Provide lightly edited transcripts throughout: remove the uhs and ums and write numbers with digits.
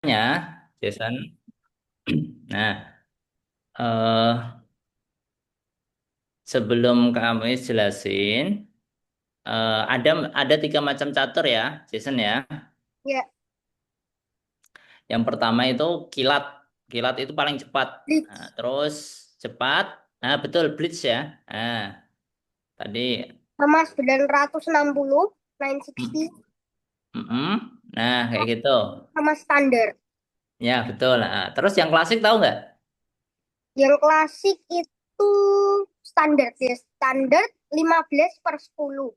Biasanya, Jason. Nah, eh, sebelum kamu jelasin, ada tiga macam catur ya, Jason ya. Ya, Yang pertama itu kilat. Kilat itu paling cepat. Nah, Blitz. terus cepat. Nah, betul blitz ya. Nah, tadi. Sama 960, 960, mm, mm-mm. Nah, kayak gitu. sama standar. Ya, betul. Nah, terus yang klasik tahu nggak? Yang klasik itu standar ya. Standar 15/10.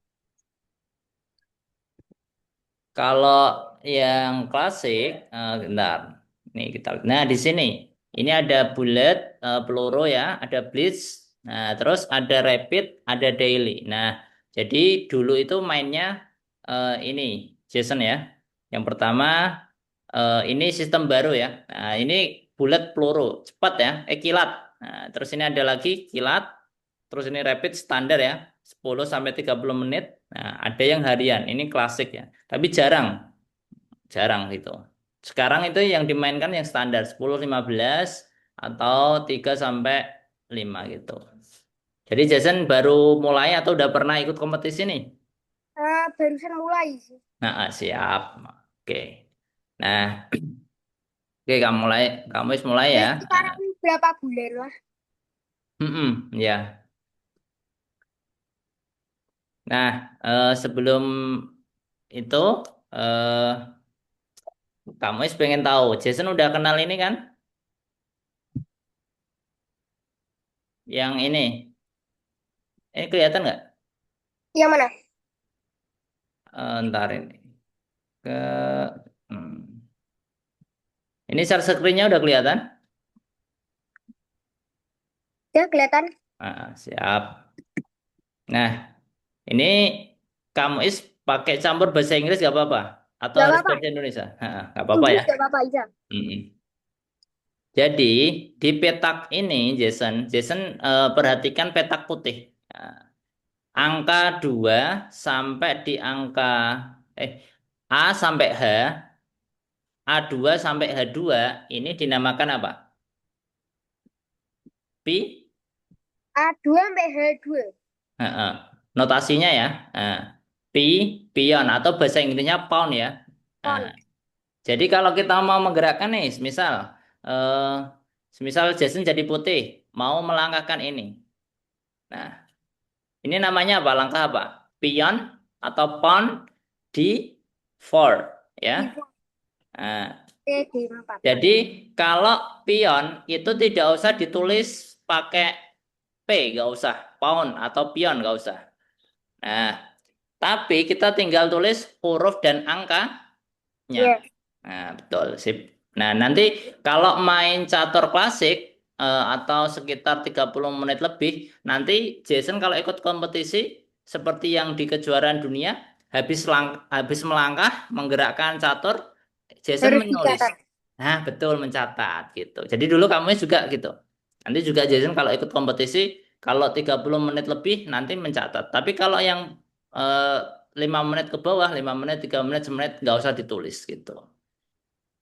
Kalau yang klasik, bentar. Nih kita. Nah, di sini ini ada bullet, peluru ya, ada blitz. Nah, terus ada rapid, ada daily. Nah, jadi dulu itu mainnya ini Jason ya. Yang pertama ini sistem baru ya. Nah, ini bullet peluru, cepat ya, kilat. Nah, terus ini ada lagi kilat. Terus ini rapid standar ya, 10 sampai 30 menit. Nah, ada yang harian. Ini klasik ya. Tapi jarang, jarang gitu. Sekarang itu yang dimainkan yang standar 10, 15 atau 3 sampai 5 gitu. Jadi Jason baru mulai atau udah pernah ikut kompetisi nih? Barusan mulai sih. Nah, siap. Oke. Nah, oke kamu harus mulai ya. Dari Nah, sekarang berapa bulan lah? ya. Nah, sebelum itu eh kamu harus pengen tahu. Jason udah kenal ini kan? Yang ini. Ini kelihatan nggak? Yang mana? Ntar ini. Ke hmm. Ini share screen-nya udah kelihatan? Ya, kelihatan. Siap. Nah, ini kamu is pakai campur bahasa Inggris gak apa-apa? Atau Gak harus apa-apa. bahasa Indonesia? Gak apa-apa ya? Inggris gak apa-apa aja. Mm-mm. Jadi di petak ini, Jason perhatikan petak putih. Nah, angka 2 sampai di angka eh A sampai H, A2 sampai H2 ini dinamakan apa? Pi? A2 sampai H2. Heeh. Notasinya ya. Nah, pi, pion atau bahasa Inggrisnya pound ya. Nah, Ton. jadi kalau kita mau menggerakkan nih, eh, semisal Jason jadi putih, mau melangkahkan ini. Nah, ini namanya apa? Langkah apa? Pion atau pound di forward ya. Di Nah, TD4. jadi kalau pion itu tidak usah ditulis pakai P, nggak usah. Pound atau pion nggak usah. Nah, tapi kita tinggal tulis huruf dan angkanya. Ya. Nah, betul, sip. Nah, nanti kalau main catur klasik atau sekitar 30 menit lebih, nanti Jason kalau ikut kompetisi seperti yang di kejuaraan dunia, habis melangkah, menggerakkan catur, Jason Harus menulis. dicatat. Nah, betul mencatat gitu. Jadi dulu kamu juga gitu. Nanti juga Jason kalau ikut kompetisi, kalau 30 menit lebih nanti mencatat. Tapi kalau yang eh, 5 menit ke bawah, 5 menit, 3 menit, semenit, nggak usah ditulis gitu.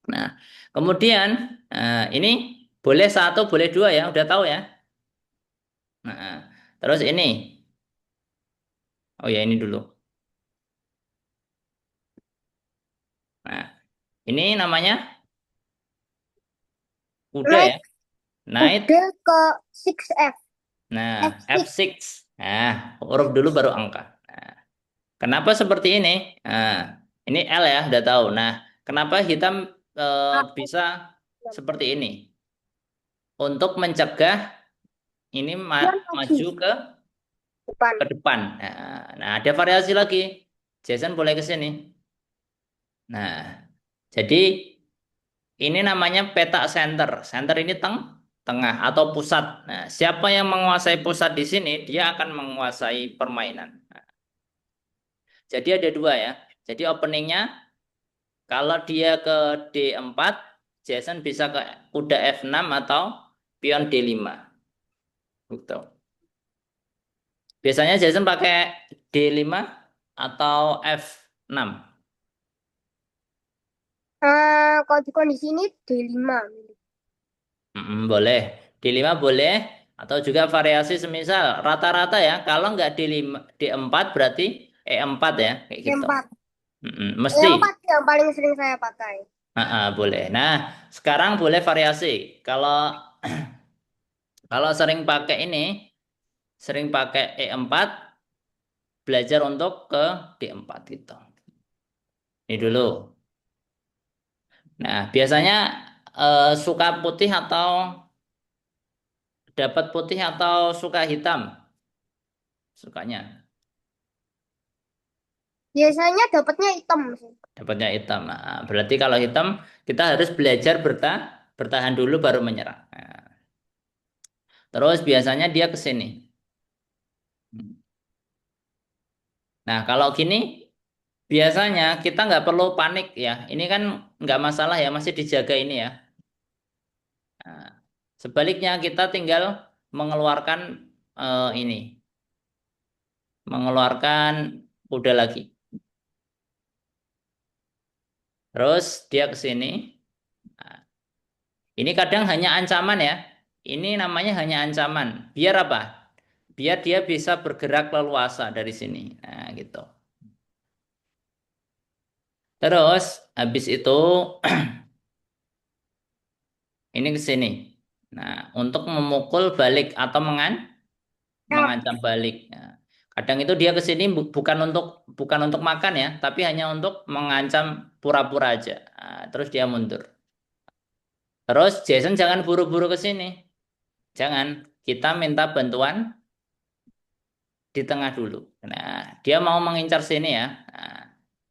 Nah, kemudian ini boleh satu, boleh dua ya, udah tahu ya. Terus ini, oh ya ini dulu. Nah, ini namanya kuda Naik ya, knight. kuda ke 6F. Nah, F6. F6. Nah, huruf dulu baru angka. Nah, kenapa seperti ini? Nah, ini L ya, udah tahu. Nah, kenapa hitam bisa seperti ini? Untuk mencegah ini Dia maju maju depan. ke depan. Nah, ada variasi lagi. Jason boleh ke sini. Nah, jadi ini namanya petak center. Center ini tengah atau pusat. Nah, siapa yang menguasai pusat di sini, dia akan menguasai permainan. Nah, jadi ada dua ya. Jadi openingnya, kalau dia ke D4, Jason bisa ke kuda F6 atau pion D5. Gitu. Biasanya Jason pakai D5 atau F6. Kalau di kondisi ini D5. Boleh. D5 boleh. Atau juga variasi semisal rata-rata ya. Kalau nggak D5, D4 berarti E4 ya. Kayak gitu. D4. Mesti. E4 yang paling sering saya pakai. Boleh. Nah, sekarang boleh variasi. Kalau kalau sering pakai E4, belajar untuk ke D4 gitu. Ini dulu. Nah, biasanya suka putih atau dapat putih atau suka hitam? Sukanya. Biasanya dapatnya hitam sih. Dapatnya hitam. Nah, berarti kalau hitam kita harus belajar bertahan dulu baru menyerang. Nah, terus biasanya dia ke sini. Nah, kalau gini biasanya kita nggak perlu panik ya. Ini kan nggak masalah ya, masih dijaga ini ya. Nah, sebaliknya kita tinggal mengeluarkan ini, mengeluarkan kuda lagi. Terus dia ke sini. Nah, ini kadang hanya ancaman ya. Ini namanya hanya ancaman. Biar apa? Biar dia bisa bergerak leluasa dari sini. Nah, gitu. Terus habis itu ini ke sini. Nah, untuk memukul balik atau Ya, mengancam balik. Nah, kadang itu dia ke sini bukan untuk makan ya, tapi hanya untuk mengancam pura-pura aja. Nah, terus dia mundur. Terus Jason jangan buru-buru ke sini. Jangan. Kita minta bantuan di tengah dulu. Nah, dia mau mengincar sini ya. Nah,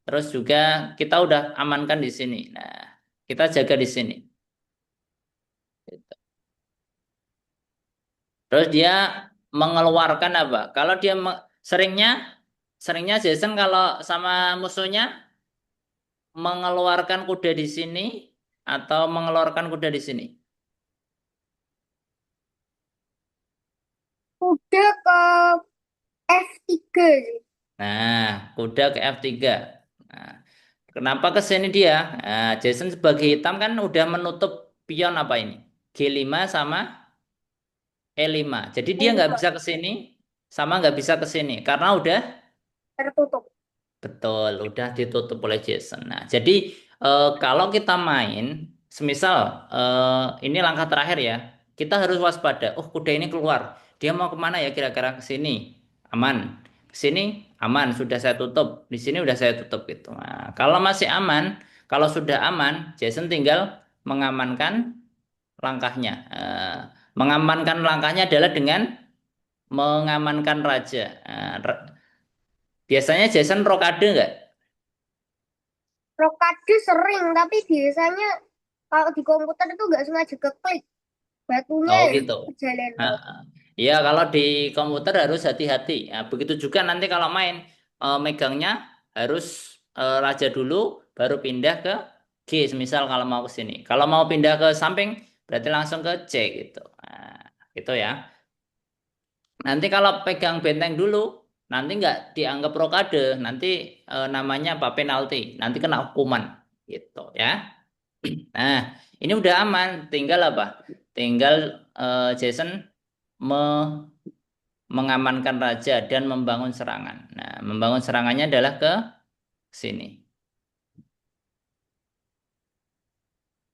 terus juga kita udah amankan di sini. Nah, kita jaga di sini. Terus dia mengeluarkan apa? Kalau dia seringnya seringnya Jason kalau sama musuhnya mengeluarkan kuda di sini atau mengeluarkan kuda di sini. udah ke F3 sih. Nah, kuda ke F3. Nah, kenapa ke sini dia? Nah, Jason sebagai hitam kan udah menutup pion apa ini? G5 sama E5. Jadi dia nggak E5 bisa ke sini sama nggak bisa ke sini karena udah tertutup. betul udah ditutup oleh Jason. Nah, jadi kalau kita main, semisal ini langkah terakhir ya, kita harus waspada. Oh, kuda ini keluar. Dia mau kemana ya kira-kira ke sini? Aman. Ke sini aman. Sudah saya tutup. Di sini udah saya tutup gitu. Nah, kalau masih aman, kalau sudah aman, Jason tinggal mengamankan langkahnya. Mengamankan langkahnya adalah dengan mengamankan raja. Biasanya Jason rokade nggak? Rokade sering, tapi biasanya kalau di komputer itu nggak sengaja keklik. Batunya Oh yang gitu. jalan Nah, loh. iya kalau di komputer harus hati-hati. Nah, begitu juga nanti kalau main megangnya harus raja dulu, baru pindah ke G. Misal kalau mau ke sini. Kalau mau pindah ke samping, berarti langsung ke C gitu. Nah, gitu ya. Nanti kalau pegang benteng dulu, nanti nggak dianggap rokade, nanti namanya apa penalti, nanti kena hukuman gitu ya. Nah, ini udah aman, tinggal apa? Tinggal Jason me- mengamankan raja dan membangun serangan. Nah, membangun serangannya adalah ke sini.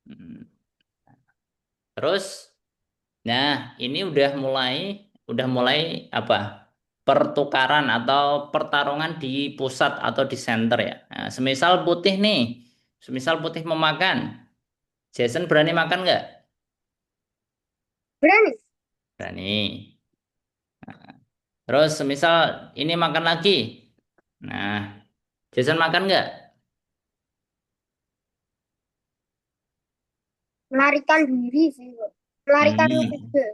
Hmm. Terus, nah ini udah mulai apa? Pertukaran atau pertarungan di pusat atau di center ya. Nah, semisal putih memakan, Jason berani makan nggak? Berani. Berani. Terus semisal ini makan lagi, nah Jason makan nggak? Melarikan diri sih, kok. Melarikan Hmm. kuda.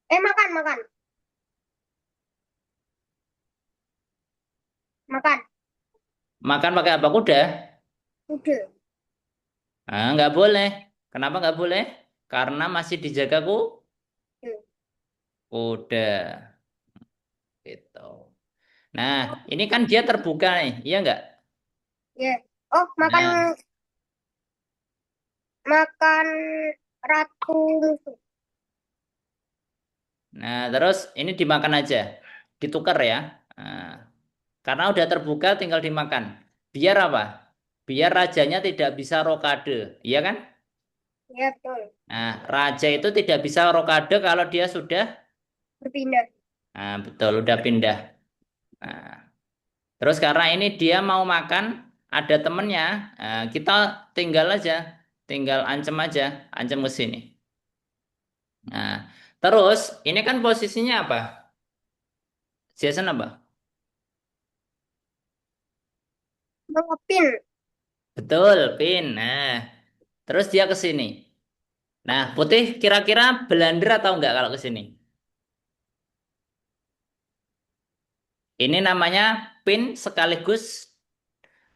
Makan, makan. Makan. Makan pakai apa kuda? Kuda. Nggak boleh. Kenapa nggak boleh? Karena masih dijaga Hmm. kuda. Gitu. Nah, ini kan dia terbuka nih, iya nggak? Ya. Oh, makan Nah, makan ratu musuh. Nah, terus ini dimakan aja. Ditukar ya. Nah, karena udah terbuka tinggal dimakan. Biar apa? Biar rajanya tidak bisa rokade. Iya kan? Ya, betul. Nah, raja itu tidak bisa rokade kalau dia sudah, Berpindah. nah, betul, udah pindah. Nah, terus karena ini dia mau makan, ada temennya, kita tinggal aja, tinggal ancam ke sini. Nah, terus ini kan posisinya apa? Jason apa? Mengepin. Betul, pin. Nah, terus dia ke sini. Nah, putih kira-kira blunder atau enggak kalau ke sini? Ini namanya pin sekaligus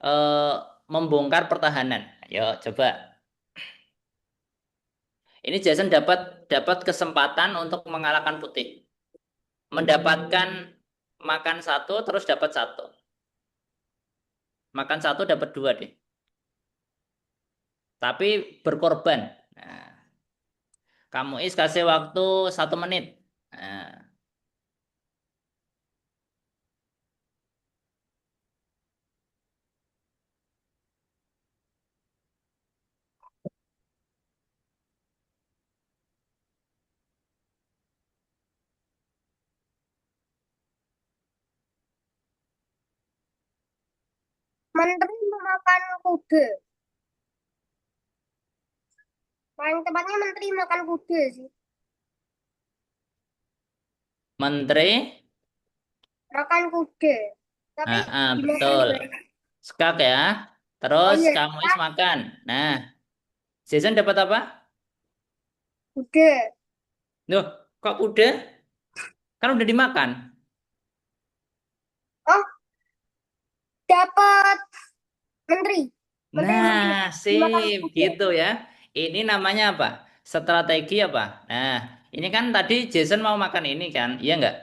eh, membongkar pertahanan. Ayo, coba. Ini Jason dapat dapat kesempatan untuk mengalahkan putih. Mendapatkan makan satu terus dapat satu. Makan satu dapat dua deh. Tapi berkorban. Nah, kamu is kasih waktu 1 menit. Nah, Menteri memakan kuda. Paling tepatnya menteri makan kuda sih. menteri, Makan kuda. Tapi dimakan betul. juga. Skak ya. Oh Terus iya, kamu is makan. Nah, Jason dapat apa? kuda. Loh, kok udah? Kan udah dimakan. Oh, dapat menteri. Menteri Nah, menghilang. Dimakan sip, kuda. gitu ya. Ini namanya apa? Strategi apa? Nah, ini kan tadi Jason mau makan ini kan, iya nggak?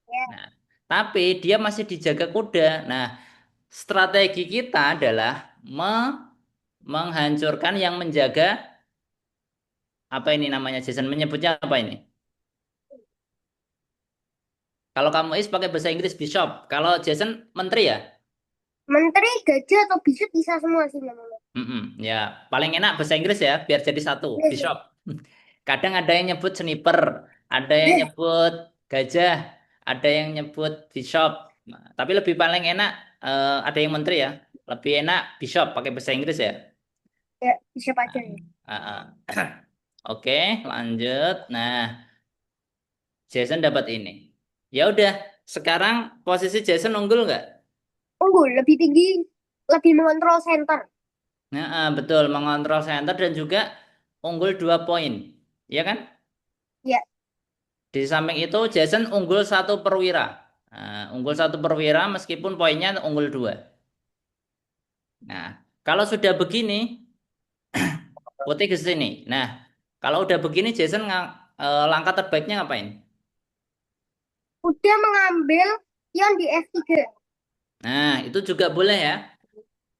Ya. Nah, tapi dia masih dijaga kuda. Nah, strategi kita adalah menghancurkan yang menjaga apa ini namanya Jason menyebutnya apa ini? Kalau kamu is pakai bahasa Inggris bishop, kalau Jason menteri ya? Menteri, gajah atau bishop bisa semua sih namanya. Mm-mm, ya, paling enak bahasa Inggris ya, biar jadi satu, Iya. bishop. Kadang ada yang nyebut sniper, ada yang nyebut gajah, ada yang nyebut bishop. Nah, tapi lebih paling enak ada yang menteri ya, lebih enak bishop pakai bahasa Inggris ya. Ya, bishop aja Nah, ya. Oke, lanjut. Nah, Jason dapat ini. Ya udah, sekarang posisi Jason unggul nggak? Unggul, lebih tinggi, lebih mengontrol center. Nah, betul, mengontrol center dan juga unggul 2 poin, ya kan? Ya, Di samping itu Jason unggul 1 perwira. Nah, unggul 1 perwira meskipun poinnya unggul 2. Nah, kalau sudah begini, putih ke sini. Nah, kalau udah begini Jason langkah terbaiknya ngapain? udah mengambil pion di F3. Nah, itu juga boleh ya.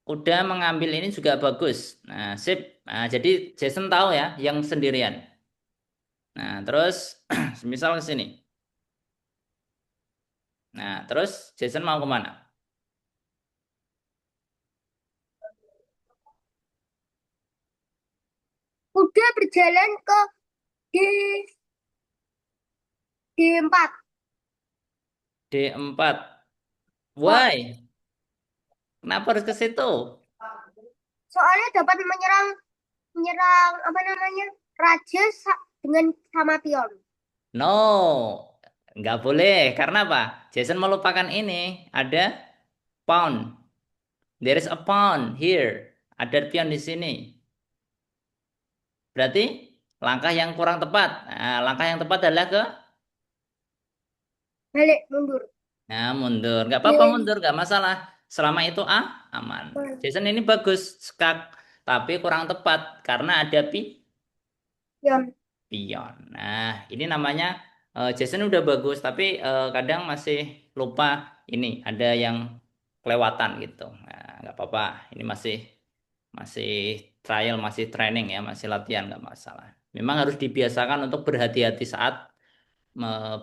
Udah mengambil ini juga bagus. Nah, sip. Nah, jadi Jason tahu ya yang sendirian. Nah, terus misal ke sini. Nah, terus Jason mau kemana? Udah berjalan ke D, D4. D4. Kok Why? Kenapa harus ke situ? soalnya dapat menyerang menyerang apa namanya? Raja dengan sama pion. No, nggak boleh. Karena apa? Jason melupakan ini. Ada pound. There is a pound here. Ada pion di sini. Berarti langkah yang kurang tepat. Nah, langkah yang tepat adalah ke, Balik mundur. nah, mundur. Nggak apa-apa D, mundur, nggak masalah. Selama itu aman. Jason ini bagus, skak, tapi kurang tepat karena ada pion. pion. Nah, ini namanya Jason udah bagus, tapi kadang masih lupa ini ada yang kelewatan gitu. Nah, nggak apa-apa. Ini masih masih trial, masih training ya, masih latihan nggak masalah. Memang harus dibiasakan untuk berhati-hati saat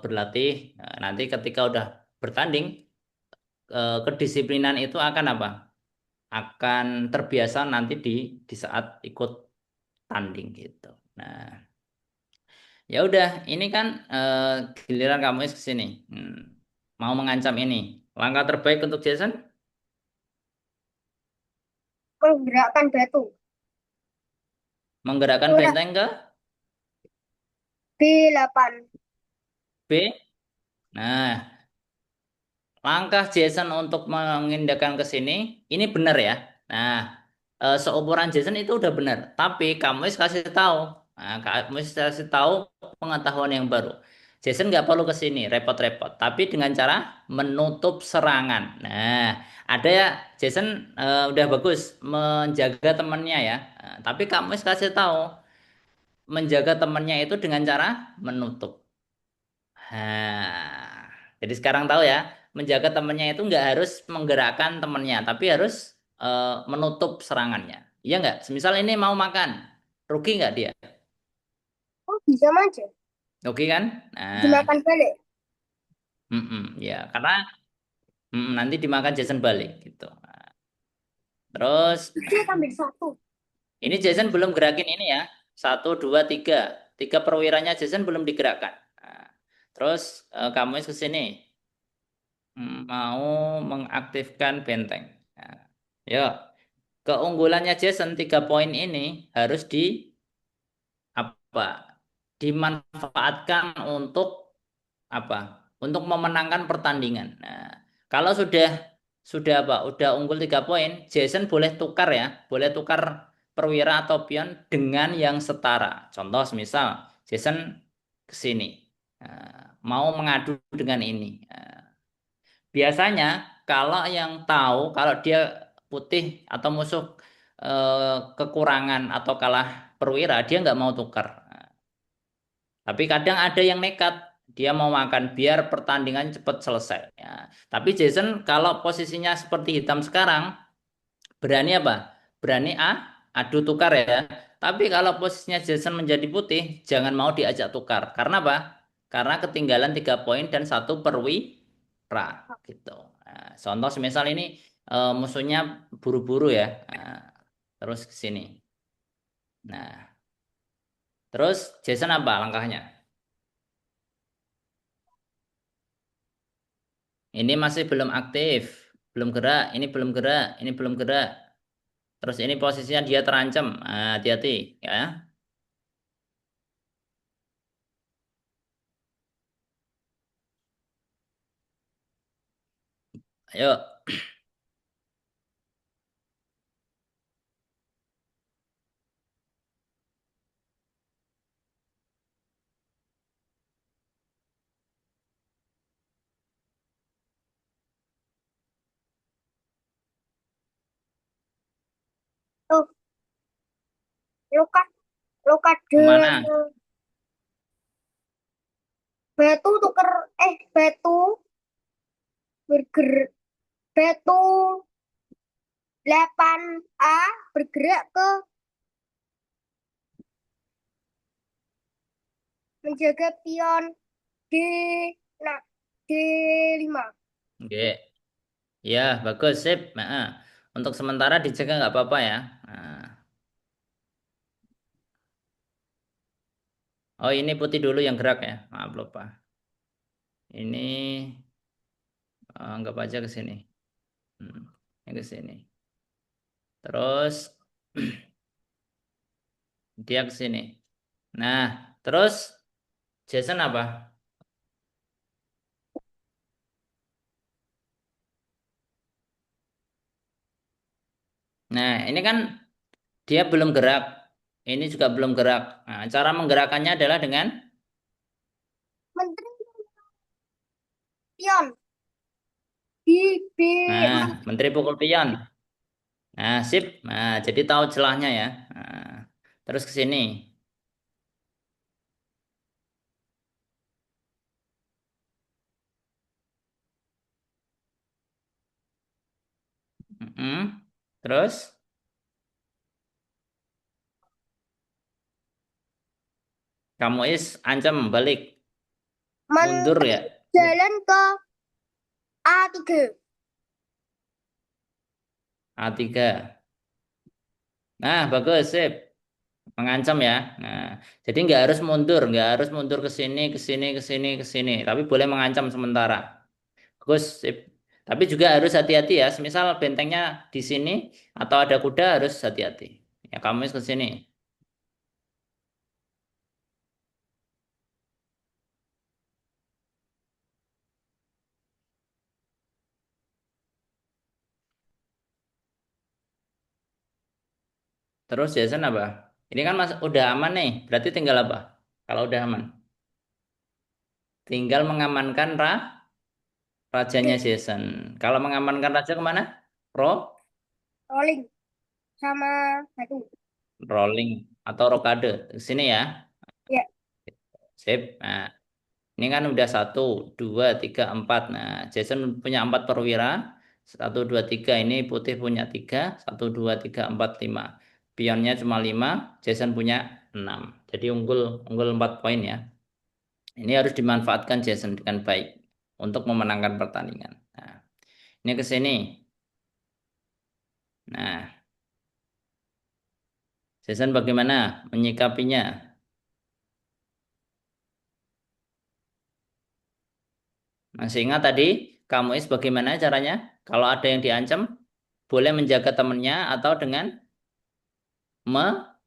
berlatih. Nah, nanti ketika udah bertanding, kedisiplinan itu akan apa? Akan terbiasa nanti di saat ikut tanding gitu. Nah, ya udah, ini kan giliran kamu ke sini. Mau mengancam ini. Langkah terbaik untuk Jason Menggerakkan batu. menggerakkan Udah benteng ke B8. B. Nah, langkah Jason untuk mengindahkan ke sini, ini benar ya. Nah, seumuran Jason itu udah benar. Tapi kamu harus kasih tahu. Nah, kamu harus kasih tahu pengetahuan yang baru. Jason nggak perlu ke sini, repot-repot. Tapi dengan cara menutup serangan. Nah, ada ya, Jason udah bagus menjaga temannya ya. Nah, tapi kamu harus kasih tahu menjaga temannya itu dengan cara menutup. Nah, jadi sekarang tahu ya, menjaga temennya itu nggak harus menggerakkan temennya, tapi harus menutup serangannya. Iya nggak? Semisal ini mau makan, rugi nggak dia? Oh, bisa aja. Rugi kan? Nah, Dimakan balik. ya karena nanti dimakan Jason balik gitu. Nah, terus Dia ambil satu. ini Jason belum gerakin ini ya, satu, dua, tiga, tiga perwiranya Jason belum digerakkan. Nah, terus kamu ke sini mau mengaktifkan benteng. Nah, yuk. Keunggulannya Jason 3 poin ini harus apa? Dimanfaatkan untuk apa? Untuk memenangkan pertandingan. Nah, kalau sudah apa? Udah unggul 3 poin, Jason boleh tukar ya, boleh tukar perwira atau pion dengan yang setara. Contoh, misal Jason ke sini. Mau mengadu dengan ini. Biasanya kalau yang tahu kalau dia putih atau musuh kekurangan atau kalah perwira, dia nggak mau tukar. Tapi kadang ada yang nekat, dia mau makan biar pertandingan cepat selesai. Ya. Tapi Jason kalau posisinya seperti hitam sekarang, berani apa? Berani adu tukar ya. Tapi kalau posisinya Jason menjadi putih, jangan mau diajak tukar. Karena apa? Karena ketinggalan 3 poin dan satu perwira gitu. Nah, contoh semisal ini musuhnya buru-buru ya. Nah, terus ke sini. Nah, terus Jason apa langkahnya? Ini masih belum aktif, belum gerak, ini belum gerak, ini belum gerak. Terus ini posisinya dia terancam. Nah, hati-hati ya. Ayo. Tuh, luka, luka Kemana? batu tuker, batu bergerak, batu 8A bergerak ke menjaga pion D, nah, D5. Oke. Ya, bagus, sip. Nah, untuk sementara dijaga nggak apa-apa ya. Nah. Oh, ini putih dulu yang gerak ya. Maaf lupa. Ini anggap aja ke sini. Hmm, ini ke sini. Terus dia ke sini. Nah, terus Jason apa? Nah, ini kan dia belum gerak. Ini juga belum gerak. Nah, cara menggerakkannya adalah dengan Menteri pion di nah, B6. menteri pukul pion. Nah, sip. Nah, jadi tahu celahnya ya. Nah, terus ke sini. Mm-mm. Terus, Kamu is ancam balik, mundur Menteri ya. jalan ke A3. A3. Nah, bagus, sip. Mengancam ya. Nah, jadi nggak harus mundur ke sini, ke sini, ke sini, ke sini. Tapi boleh mengancam sementara. Bagus, sip. Tapi juga harus hati-hati ya. Semisal bentengnya di sini atau ada kuda harus hati-hati. Ya, kamu is ke sini. Terus Jason apa? Ini kan mas udah aman nih. Berarti tinggal apa? Kalau udah aman, tinggal mengamankan rajanya B. Jason. Kalau mengamankan raja kemana? Ro, Rolling sama batu. rolling atau rokade. Ke sini ya. Ya, Sip. Nah, ini kan udah satu, dua, tiga, empat. Nah, Jason punya empat perwira. Satu, dua, tiga. Ini putih punya tiga. Satu, dua, tiga, empat, lima. Pionnya cuma lima. Jason punya enam. Jadi unggul, unggul 4 poin ya. Ini harus dimanfaatkan Jason dengan baik untuk memenangkan pertandingan. Nah, ini ke sini. Nah, Jason bagaimana menyikapinya? Masih ingat tadi kamu is bagaimana caranya? Kalau ada yang diancam, boleh menjaga temannya atau dengan par.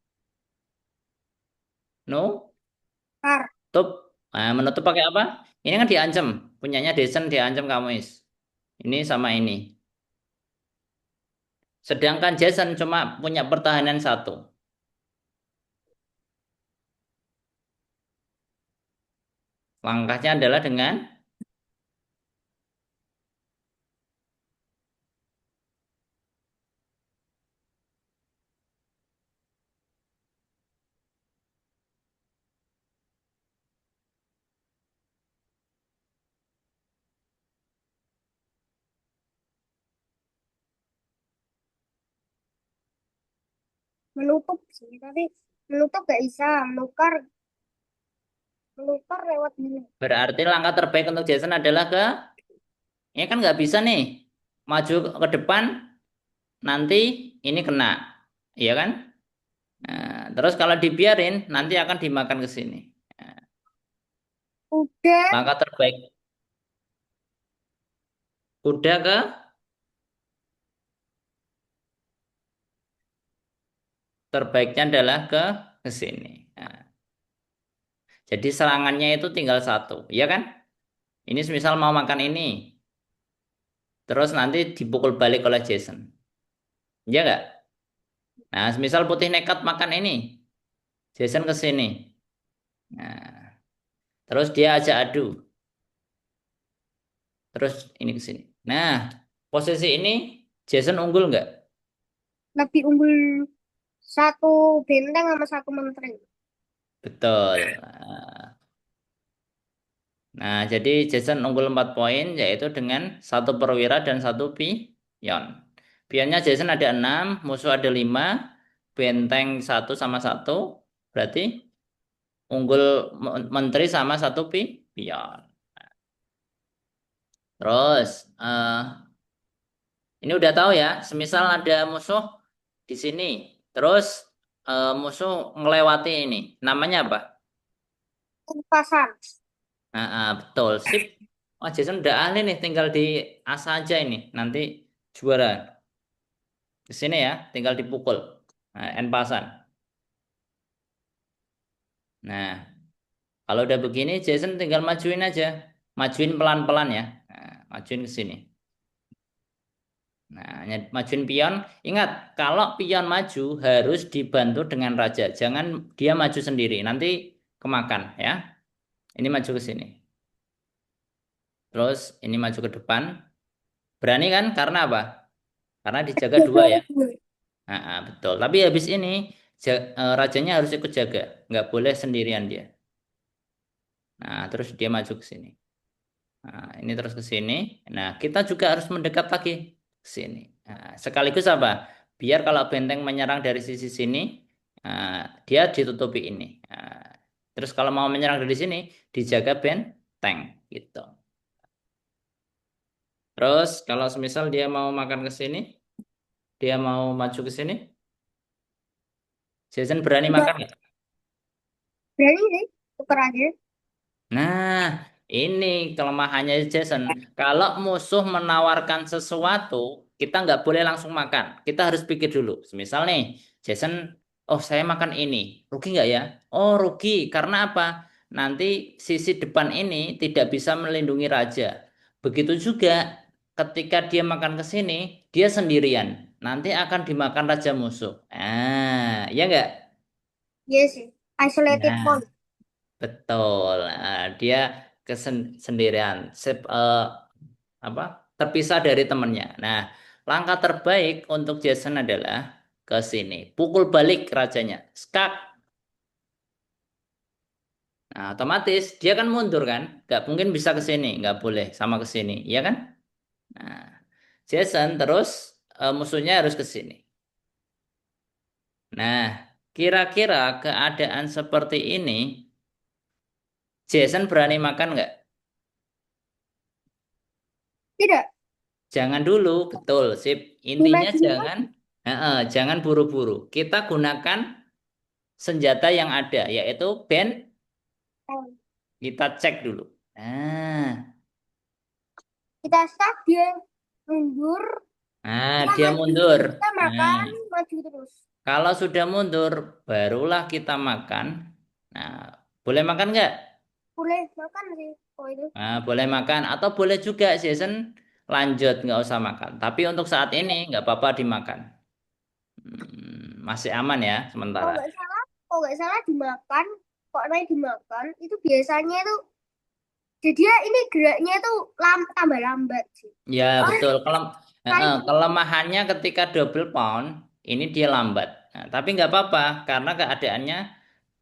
menutup. Nah, menutup pakai apa? Ini kan diancam. Punyanya Jason diancam kamu is. Ini sama ini. Sedangkan Jason cuma punya pertahanan satu. Langkahnya adalah dengan Menutup sih, tapi menutup gak bisa. Menukar, menukar lewat ini. berarti langkah terbaik untuk Jason adalah ini kan nggak bisa nih maju ke depan nanti ini kena, iya kan? Nah, terus kalau dibiarin nanti akan dimakan ke sini. Nah, Udah, langkah terbaik udah terbaiknya adalah ke sini. Nah, jadi serangannya itu tinggal satu, iya kan? Ini misal mau makan ini, terus nanti dipukul balik oleh Jason, iya nggak? Nah, misal putih nekat makan ini, Jason ke sini. Nah, terus dia ajak adu, terus ini ke sini. Nah, posisi ini Jason unggul nggak? lebih unggul satu benteng sama satu menteri. Betul. Nah, jadi Jason unggul 4 poin yaitu dengan satu perwira dan satu pion. Pionnya Jason ada 6, musuh ada 5, benteng satu sama satu, berarti unggul menteri sama satu pion. Terus, ini udah tahu ya, semisal ada musuh di sini, terus musuh ngelewati ini, namanya apa? Pasar. Betul, sip. Oh, Jason udah ahli nih, tinggal di asa aja ini, nanti juara. Di sini ya, tinggal dipukul. Nah, en pasan. Nah, kalau udah begini, Jason tinggal majuin aja. Majuin pelan-pelan ya. Nah, majuin ke sini. Nah, majuin pion. Ingat, kalau pion maju harus dibantu dengan raja. Jangan dia maju sendiri, nanti kemakan ya. Ini maju ke sini. Terus ini maju ke depan. Berani kan? Karena apa? Karena dijaga dua ya. Betul. Tapi habis ini rajanya harus ikut jaga. Nggak boleh sendirian dia. Nah, terus dia maju ke sini. Nah, ini terus ke sini. Nah, kita juga harus mendekat lagi ke sini. Nah, sekaligus apa? Biar kalau benteng menyerang dari sisi sini, dia ditutupi ini. Nah, Terus kalau mau menyerang dari sini, dijaga benteng gitu. Terus kalau semisal dia mau makan ke sini, dia mau maju ke sini, Jason berani Udah makan nggak? berani sih, tuker aja. Nah, ini kelemahannya Jason. Kalau musuh menawarkan sesuatu, kita nggak boleh langsung makan. Kita harus pikir dulu. Misal nih, Jason, oh saya makan ini, rugi nggak ya? Oh rugi, karena apa? Nanti sisi depan ini tidak bisa melindungi raja. Begitu juga ketika dia makan ke sini, dia sendirian. Nanti akan dimakan raja musuh. Ya nggak? Iya sih, isolated Nah. point. Betul. Nah, dia sendirian, apa? Terpisah dari temannya. Nah, langkah terbaik untuk Jason adalah ke sini, pukul balik rajanya, skak. Nah, otomatis dia kan mundur kan, nggak mungkin bisa ke sini, nggak boleh sama ke sini, ya kan? Nah, Jason terus musuhnya harus ke sini. Nah, kira-kira keadaan seperti ini, Jason berani makan nggak? Tidak, Jangan dulu, betul, sip. Intinya imajinasi. jangan buru-buru. Kita gunakan senjata yang ada, yaitu band. Kita cek dulu. Nah, Kita start dia mundur, kita dia maju, mundur. kita Nah, makan, maju terus. kalau sudah mundur, barulah kita makan. Nah, boleh makan nggak? Boleh makan sih, oh itu. Nah, boleh makan atau boleh juga Jason lanjut nggak usah makan. Tapi untuk saat ini nggak apa-apa dimakan. Masih aman ya Kalau sementara. nggak salah, kalau nggak salah dimakan, kok naik dimakan, itu biasanya itu, jadi dia ini geraknya tuh tambah lambat sih. Ya, Oh, betul. kali Kelemahannya ketika double pound, ini dia lambat. Nah, tapi nggak apa-apa, karena keadaannya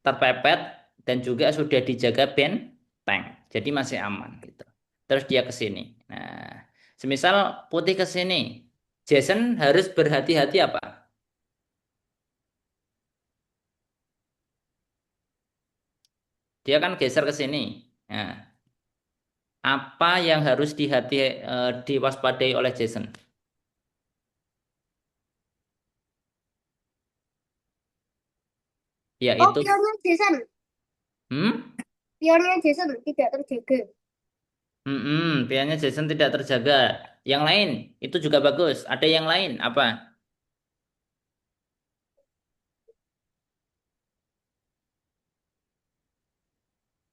terpepet dan juga sudah dijaga benteng. Jadi masih aman gitu. Terus dia ke sini. Nah, semisal putih ke sini, Jason harus berhati-hati apa? Dia kan geser ke sini. Nah, apa yang harus diwaspadai oleh Jason? oh, Yaitu, hmm? pionnya Jason tidak terjaga. Pilihannya Jason tidak terjaga. Yang lain itu juga bagus. Ada yang lain apa?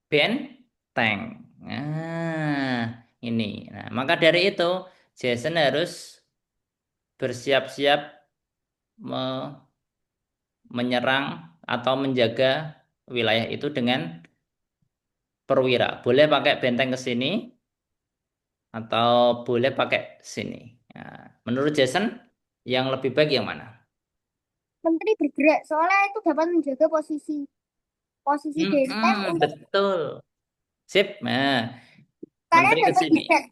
Benteng. Ini. Nah, maka dari itu Jason harus bersiap-siap me- menyerang atau menjaga wilayah itu dengan perwira. Boleh pakai benteng ke sini atau boleh pakai sini. Nah, menurut Jason yang lebih baik yang mana? Menteri bergerak, soalnya itu dapat menjaga posisi posisi benteng untuk Betul. Sip. Nah, kalian menteri ke dapat sini. dicek,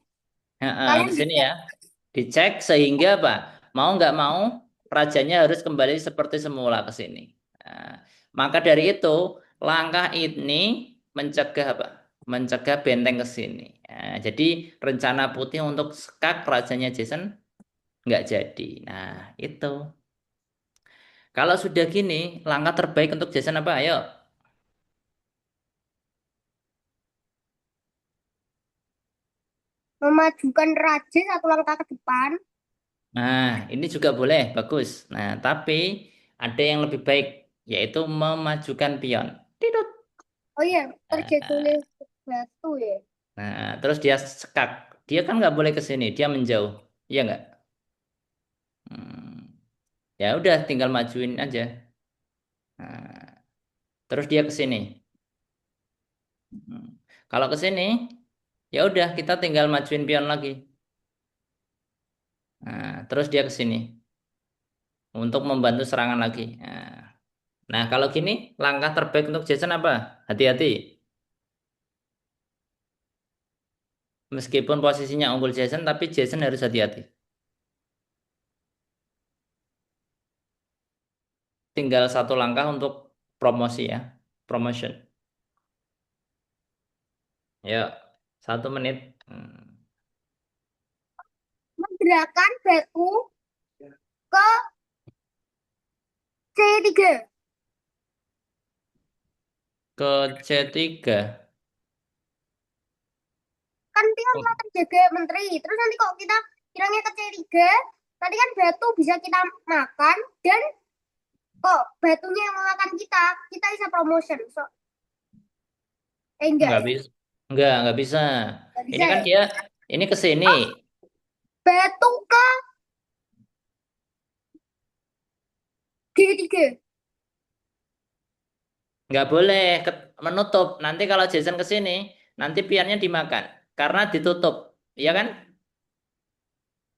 Ke kalian sini dicek. ya. Dicek sehingga apa? Mau nggak mau rajanya harus kembali seperti semula ke sini. Nah, maka dari itu langkah ini mencegah apa? Mencegah benteng ke sini. Nah, jadi rencana putih untuk skak rajanya Jason nggak jadi. Nah, itu. Kalau sudah gini, langkah terbaik untuk Jason apa? Ayo. Memajukan raja satu langkah ke depan. Nah, ini juga boleh, bagus. Nah, tapi ada yang lebih baik, yaitu memajukan pion. Tidut. Oh iya, terjaga oleh Nah, batu ya. terus dia sekak. Dia kan nggak boleh ke sini, dia menjauh. Iya nggak? Hmm, ya udah, tinggal majuin aja. Nah, terus dia ke sini. Hmm, kalau ke sini, ya udah kita tinggal majuin pion lagi. Terus dia ke sini untuk membantu serangan lagi. Nah, kalau gini, langkah terbaik untuk Jason apa? Hati-hati. Meskipun posisinya unggul Jason, tapi Jason harus hati-hati. Tinggal satu langkah untuk promosi ya, promotion. Yuk, 1 menit. Menggerakkan batu ke C3. Ke C3. Kan dia Oh, mau terjaga menteri. Terus nanti kok kita bilangnya ke C3, nanti kan batu bisa kita makan dan kok batunya yang memakan kita bisa promotion. So, enggak nggak ya? bisa. Nggak bisa. Nggak Ini bisa kan ya? dia, ini ke sini. Oh, batu ke D3. Nggak boleh menutup. Nanti kalau Jason ke sini, nanti piannya dimakan. Karena ditutup. Iya kan?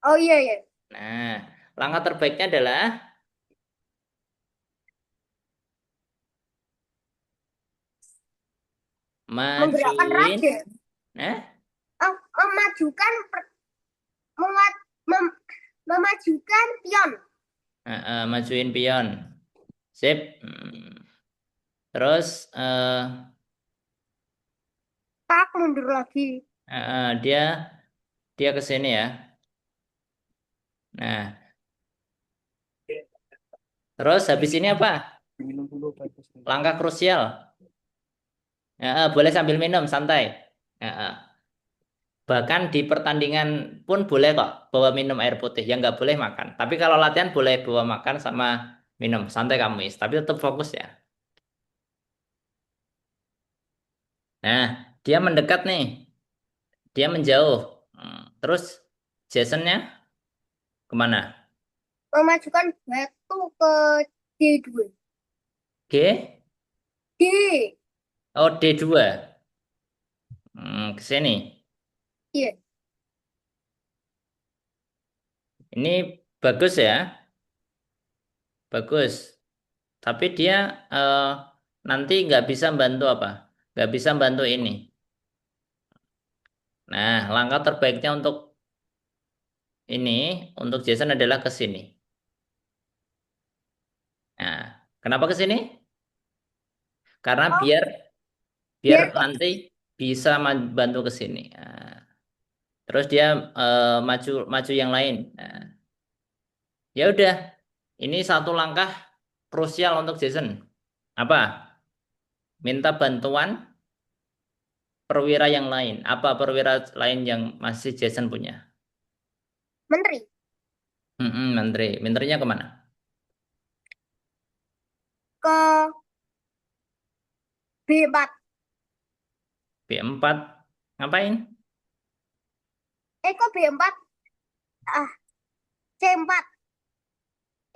Oh iya ya. Nah, langkah terbaiknya adalah Menggerakkan majuin. raja. Nah, Oh, memajukan mem- memajukan pion. majuin pion. Sip. Terus Tak mundur lagi. dia dia ke sini ya. Nah, terus habis ini apa? Langkah krusial. Boleh sambil minum santai. Heeh. Bahkan di pertandingan pun boleh kok bawa minum air putih. Yang nggak boleh makan. Tapi kalau latihan boleh bawa makan sama minum. Santai kamu Is. Tapi tetap fokus ya. Nah, dia mendekat nih. Dia menjauh. Terus Jasonnya kemana? Memajukan batu ke D2. G? D. Oh, D2. Ke sini. Iya. Ini bagus ya. Bagus. Tapi dia eh, nanti nggak bisa bantu apa? Nggak bisa bantu ini. Nah, langkah terbaiknya untuk ini, untuk Jason adalah ke sini. Nah, kenapa ke sini? Karena Oh, biar biar biar nanti bisa bantu ke sini. Nah, terus dia maju maju yang lain. Nah, ya udah, ini satu langkah krusial untuk Jason. Apa? Minta bantuan perwira yang lain. Apa perwira lain yang masih Jason punya? menteri Menteri. Menterinya kemana? ke B4. B4. Ngapain? Kok B4? Ah, C4.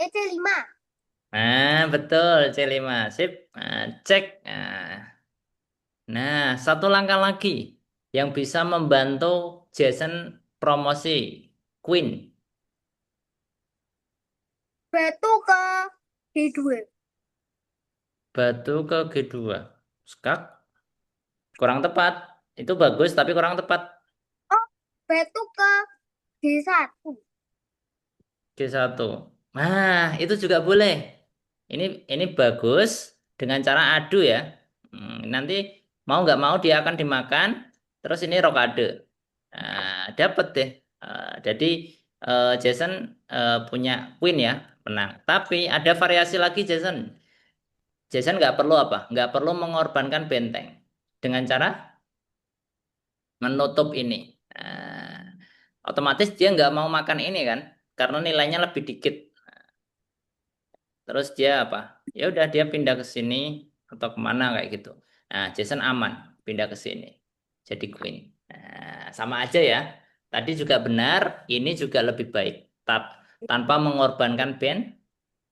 C5. Nah, betul C5. Sip. Nah, cek. Nah, satu langkah lagi yang bisa membantu Jason promosi Queen. Batu ke D2. Batu ke G2. Skak. Kurang tepat. Itu bagus tapi kurang tepat. Oh, batu ke D1. G1. Nah, itu juga boleh. Ini ini bagus dengan cara adu ya. Nanti mau nggak mau dia akan dimakan. Terus ini rokade. Nah, dapat deh. Jadi Jason punya Queen ya, menang. Tapi ada variasi lagi Jason. Jason nggak perlu apa? Nggak perlu mengorbankan benteng dengan cara menutup ini. Nah, otomatis dia nggak mau makan ini kan, karena nilainya lebih dikit. Terus dia apa? Ya udah dia pindah ke sini atau kemana kayak gitu. Nah, Jason aman pindah ke sini. Jadi Queen. Nah, sama aja ya. Tadi juga benar, ini juga lebih baik. Tanpa mengorbankan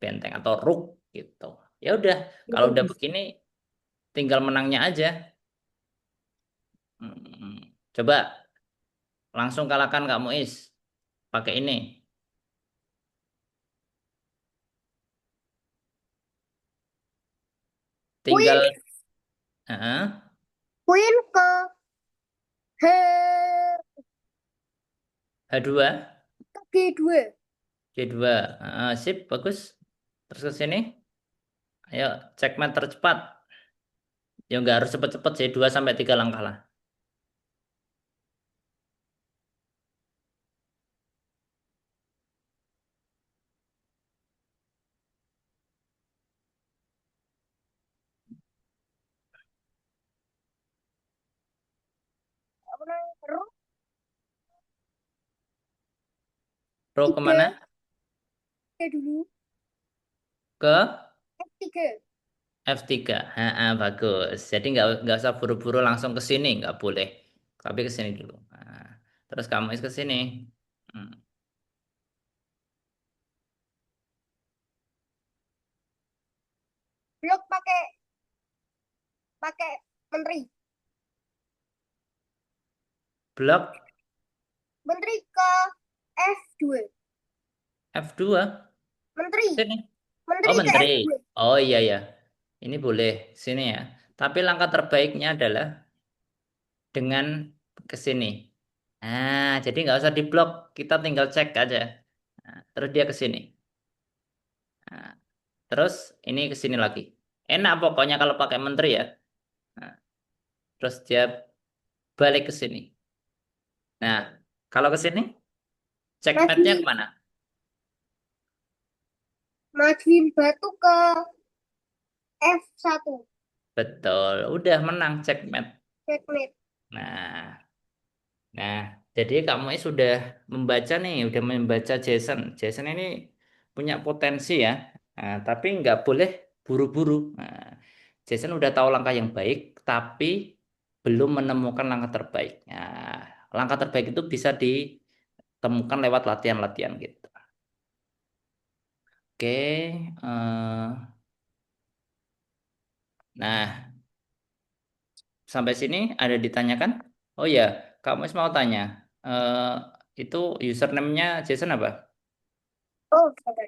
benteng atau rook gitu. Ya udah, kalau udah begini tinggal menangnya aja. Coba langsung kalahkan Kak Muiz pakai ini. Queen, Tinggal Heeh, Queen ke H H2, ke G2. G2. Sip, bagus. Terus ke sini. Ayo, checkmate tercepat. Ya nggak harus cepet-cepet sih, 2 sampai 3 langkah lah. Pro kemana? F3 dulu. Ke F3. F3. Bagus. Jadi nggak usah buru-buru langsung ke sini, nggak boleh. Tapi ke sini dulu. Terus kamu ke sini. Hmm. Blok pakai pakai menteri. Blok Menteri ke F2. F2. Menteri. Sini. Oh, Menteri ke menteri. F2. Oh iya ya. Ini boleh sini ya. Tapi langkah terbaiknya adalah dengan ke sini. Jadi nggak usah diblok, kita tinggal cek aja. Terus dia ke sini. Nah, terus ini ke sini lagi. Enak pokoknya kalau pakai menteri ya. Nah, terus dia balik ke sini. Nah, kalau ke sini, checkmate-nya Majuin, kemana? majuin batu ke F1. Betul, udah menang checkmate. Checkmate. Nah, Nah, jadi kamu ini sudah membaca nih, udah membaca Jason. Jason ini punya potensi ya, tapi nggak boleh buru-buru. Jason udah tahu langkah yang baik, tapi belum menemukan langkah terbaik. Langkah terbaik itu bisa ditemukan lewat latihan-latihan gitu. Oke, nah sampai sini ada ditanyakan? Oh ya, kamu mau tanya, itu username-nya Jason apa? Oh, sabar.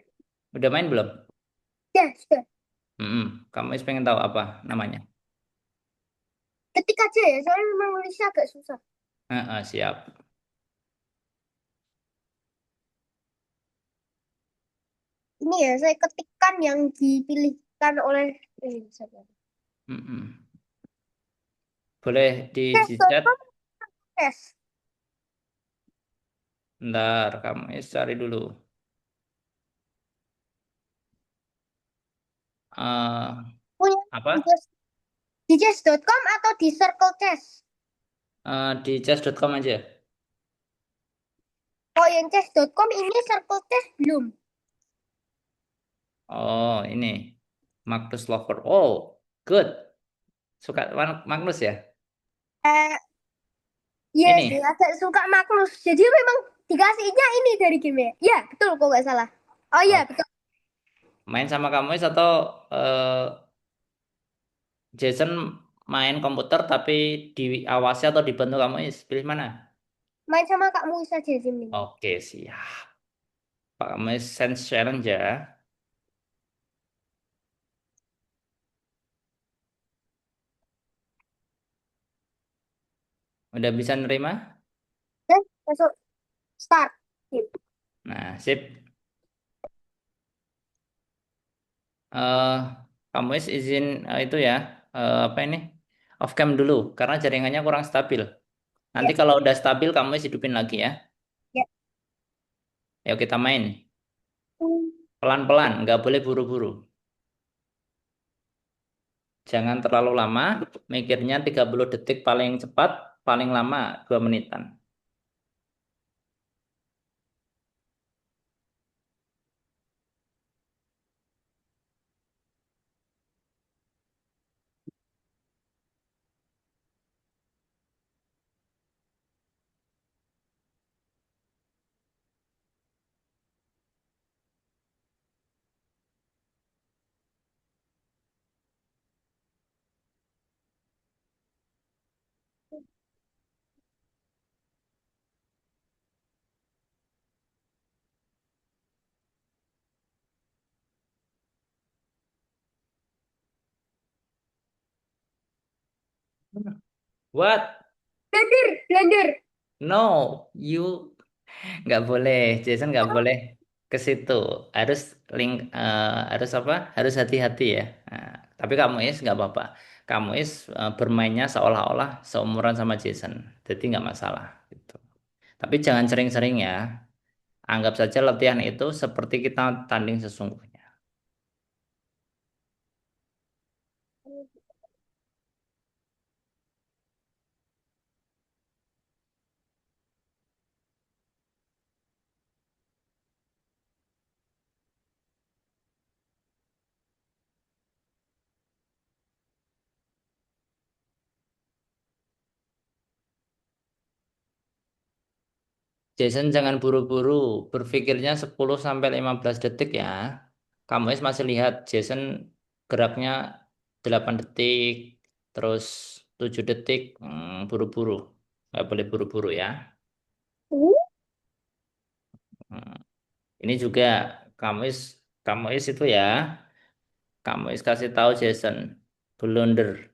Udah main belum? Ya, sudah. Kamu pengen tahu apa namanya? Ketik aja ya, soalnya memang nulisnya agak susah. Siap. Ini ya, saya ketikkan yang dipilihkan oleh sabar. Mm-mm. Boleh dijicat. Tes.com, tes. Ntar kamu cari dulu. Eh Punya apa? di di chess.com atau di Circle Chess? Di chess.com aja. Oh, yang chess.com ini Circle Chess belum. Oh, ini Magnus Lover. Oh, good. Suka Magnus ya? Eh, iya sih, Ini agak suka Magnus. Jadi memang dikasihnya ini dari game ya. Iya, betul kok nggak salah. Oh iya, oh, betul. main sama kamu atau Jason main komputer tapi diawasi atau dibantu kamu pilih mana? Main sama Kak Muisa aja sih ini. Oke, siap. Pak kamu sense challenge ya. Udah bisa nerima? Masuk start. Gitu. Nah, sip. eh Kamu izin itu ya, apa ini? Off cam dulu karena jaringannya kurang stabil. Nanti Ya, kalau udah stabil kamu hidupin lagi ya. ya. Ayo kita main. Hmm. Pelan-pelan, nggak boleh buru-buru. Jangan terlalu lama, mikirnya 30 detik paling cepat, paling lama 2 menitan. What? Blender, blender. No, you nggak boleh. Jason nggak boleh ke situ. Harus link, harus apa? Harus hati-hati ya. Nah, tapi kamu nggak apa-apa. Kamu bermainnya seolah-olah seumuran sama Jason. Jadi nggak masalah gitu. Tapi jangan sering-sering ya. Anggap saja latihan itu seperti kita tanding sesungguhnya. Jason jangan buru-buru, berpikirnya 10 sampai 15 detik ya. Kamu masih lihat Jason geraknya 8 detik, terus 7 detik, buru-buru. Nggak boleh buru-buru ya. Uh, Hmm, Ini juga kamu kamu itu ya, kamu kasih tahu Jason, blunder.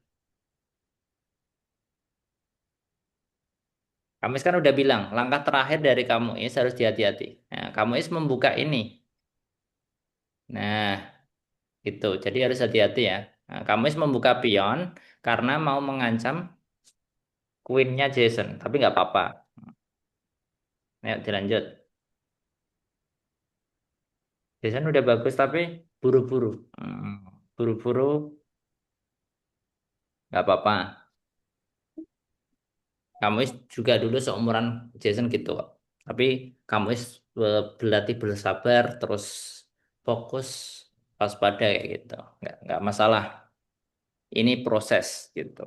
Kamu kan udah bilang, langkah terakhir dari kamu harus hati-hati. Nah, kamu membuka ini. Nah, gitu. Jadi harus hati-hati ya. Nah, kamu membuka pion karena mau mengancam queennya Jason, tapi nggak apa-apa. Ayo dilanjut. Jason udah bagus tapi buru-buru. Buru-buru nggak apa-apa. Kamu juga dulu seumuran Jason gitu kok. Tapi kamu berlatih bersabar, terus fokus, waspada kayak gitu. Nggak masalah. Ini proses gitu.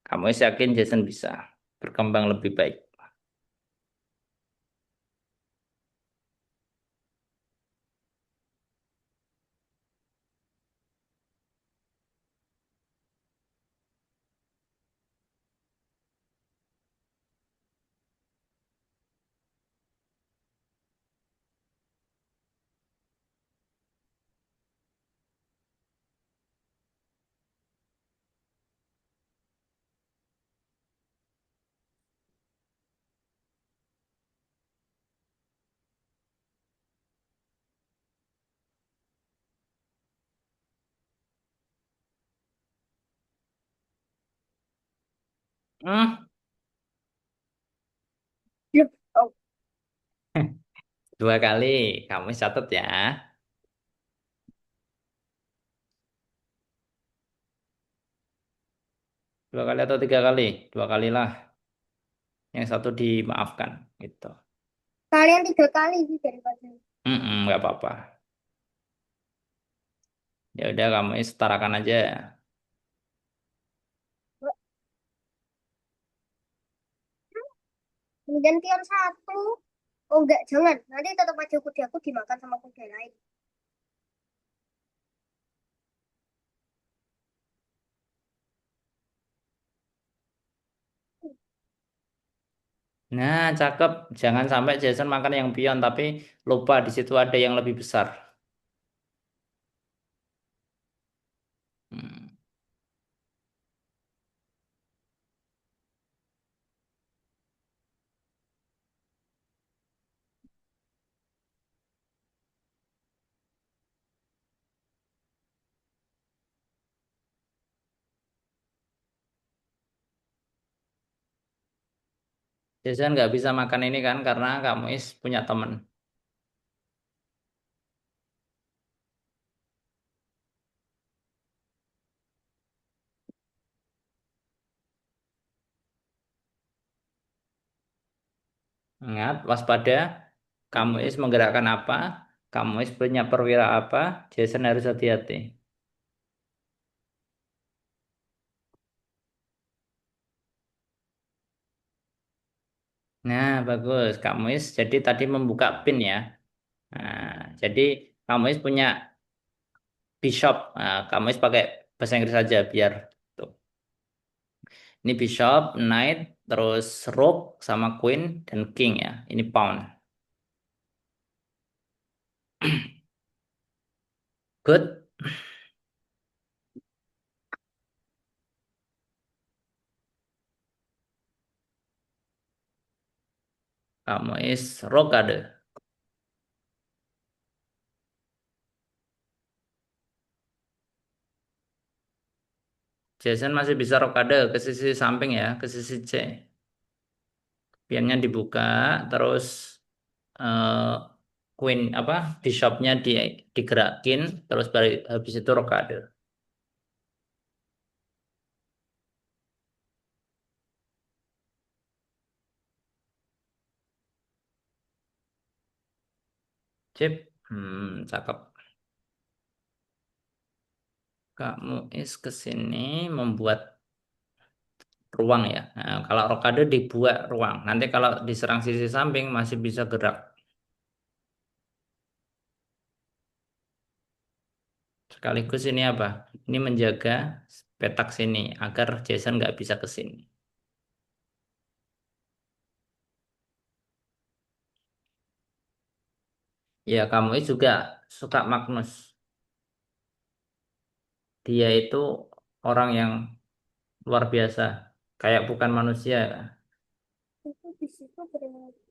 Kamu yakin Jason bisa berkembang lebih baik. Hmm, loh, oh, 2 kali. Kamu catat ya. 2 kali atau 3 kali? 2 kali lah. Yang satu dimaafkan gitu. kalian 3 kali sih daripada. Nggak apa-apa. Ya udah kamu setarakan aja. Gantian satu. Oh enggak, jangan. Nanti tetap aja kuda aku dimakan sama kuda lain. Nah, cakep. Jangan sampai Jason makan yang pion, tapi lupa di situ ada yang lebih besar. Hmm. Jason nggak bisa makan ini kan karena kamu punya temen. Ingat, waspada. Kamu menggerakkan apa? Kamu punya perwira apa? Jason harus hati-hati. Nah, bagus. Kamu jadi tadi membuka pin ya. Nah, jadi kamu punya bishop. Nah, kamu pakai bahasa Inggris saja biar tuh. Ini bishop, knight, terus rook sama queen dan king ya. Ini pawn. Good. Kamu rokade. Jason masih bisa rokade ke sisi samping ya, ke sisi C. Piannya dibuka, terus eh, queen apa bishopnya digerakin, terus habis itu rokade. Chip, cakep. Kamu ke sini membuat ruang ya. Nah, kalau rokade dibuat ruang. Nanti kalau diserang sisi samping masih bisa gerak. Sekaligus ini apa? Ini menjaga petak sini agar Jason nggak bisa ke sini. Ya, kamu juga suka Magnus. Dia itu orang yang luar biasa. Kayak bukan manusia. Itu di situ berarti.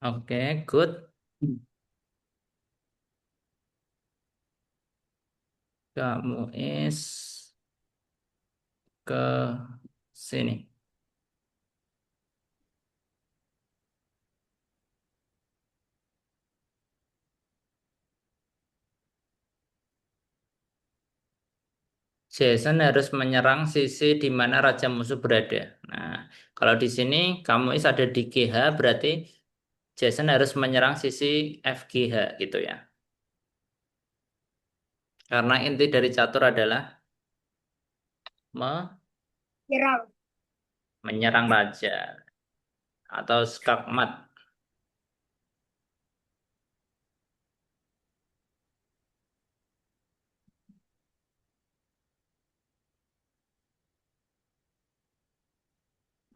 Oke, good. Kamu is ke sini. Jason harus menyerang sisi di mana raja musuh berada. Nah, kalau di sini kamu is ada di GH, berarti Jason harus menyerang sisi FGH gitu ya. Karena inti dari catur adalah me- Nyerang. menyerang raja atau skakmat.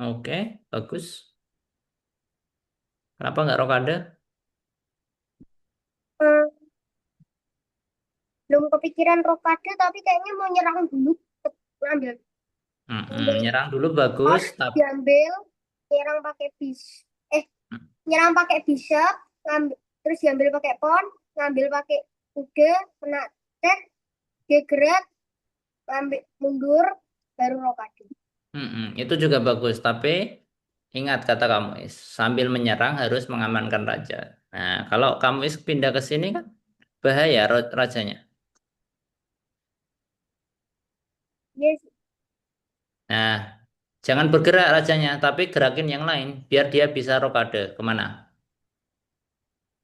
Oke, bagus. Kenapa nggak rokade? Hmm, belum kepikiran rokade tapi kayaknya mau nyerang dulu. Ngambil, ngambil Nyerang dulu bagus, pawn, tapi diambil, nyerang pakai eh nyerang pakai bishop, ngambil, terus diambil pakai pawn, ngambil pakai kuda, kena tek, dia gerak, ngambil mundur, baru rokade. itu juga bagus. Tapi ingat kata kamu is, sambil menyerang harus mengamankan raja. Nah, kalau kamu is pindah ke sini kan bahaya rajanya. Yes, Nah, jangan bergerak rajanya, tapi gerakin yang lain biar dia bisa rokade kemana.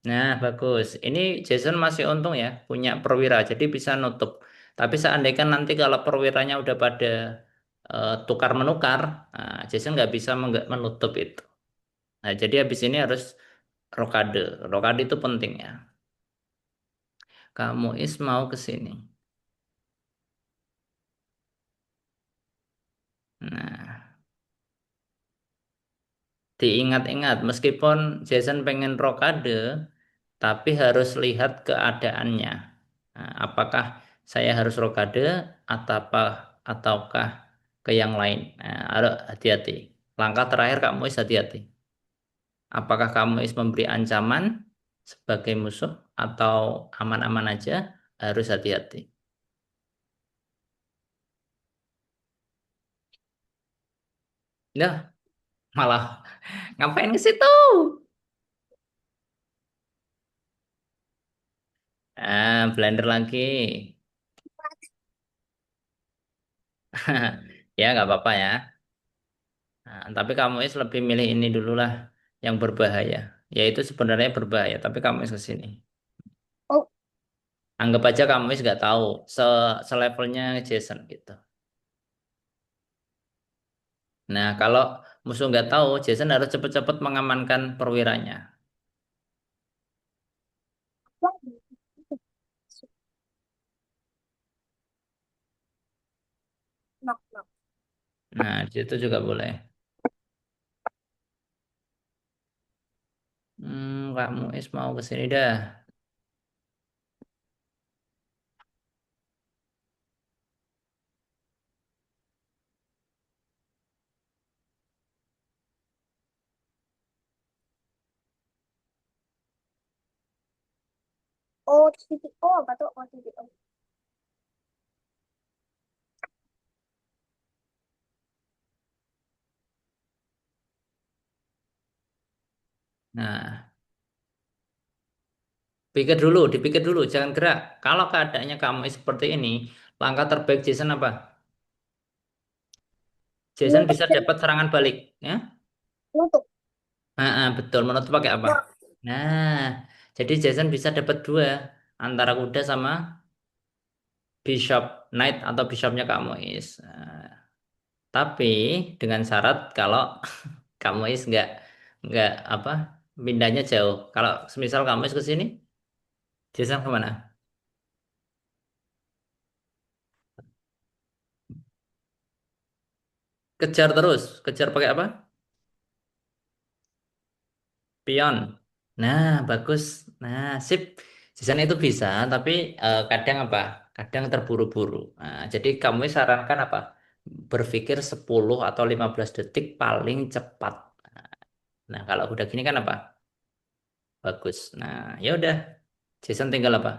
Nah, bagus. Ini Jason masih untung ya, punya perwira, jadi bisa nutup. Tapi seandainya nanti kalau perwiranya udah pada tukar menukar, nah, Jason nggak bisa menutup itu. Nah, jadi habis ini harus rokade. Rokade itu penting ya. Kamu is mau ke sini. Nah, diingat-ingat, meskipun Jason pengen rokade, tapi harus lihat keadaannya. Nah, apakah saya harus rokade ataukah ke yang lain? Nah, harus hati-hati. Langkah terakhir kamu is hati-hati. Apakah kamu is memberi ancaman sebagai musuh atau aman-aman aja? Harus hati-hati. Nah, malah ngapain ke situ? Blender lagi. Ya, nggak apa-apa ya. Nah, tapi kamu is lebih milih ini dulu lah yang berbahaya. Ya itu sebenarnya berbahaya, tapi kamu is ke sini. oh, Anggap aja kamu is nggak tahu selevelnya Jason gitu. Nah, kalau musuh nggak tahu, Jason harus cepet-cepet mengamankan perwiranya. knock, knock. Nah, di situ juga boleh. Kamu is mau ke sini dah. Oh, titik O apa tuh? Oh, titik O. Nah, dipikir dulu, jangan gerak. Kalau keadaannya kamu is seperti ini, langkah terbaik Jason apa? Jason Menutup bisa dan dapat serangan balik, ya. menutup. Betul. Menurut pakai apa? Nah, Nah, jadi Jason bisa dapat dua antara kuda sama bishop knight atau bishopnya Kak Muiz. Tapi dengan syarat kalau Kak Muiz nggak apa pindahnya jauh. Kalau semisal Kak Muiz ke sini, Jason kemana? Kejar terus. Kejar pakai apa? Pion. Nah, bagus. Nah, sip. Jason itu bisa, tapi kadang apa? Kadang terburu-buru. Nah, jadi kamu sarankan apa? Berpikir 10 atau 15 detik paling cepat. Nah, kalau udah gini kan apa? Bagus. Nah, ya udah. Jason tinggal apa?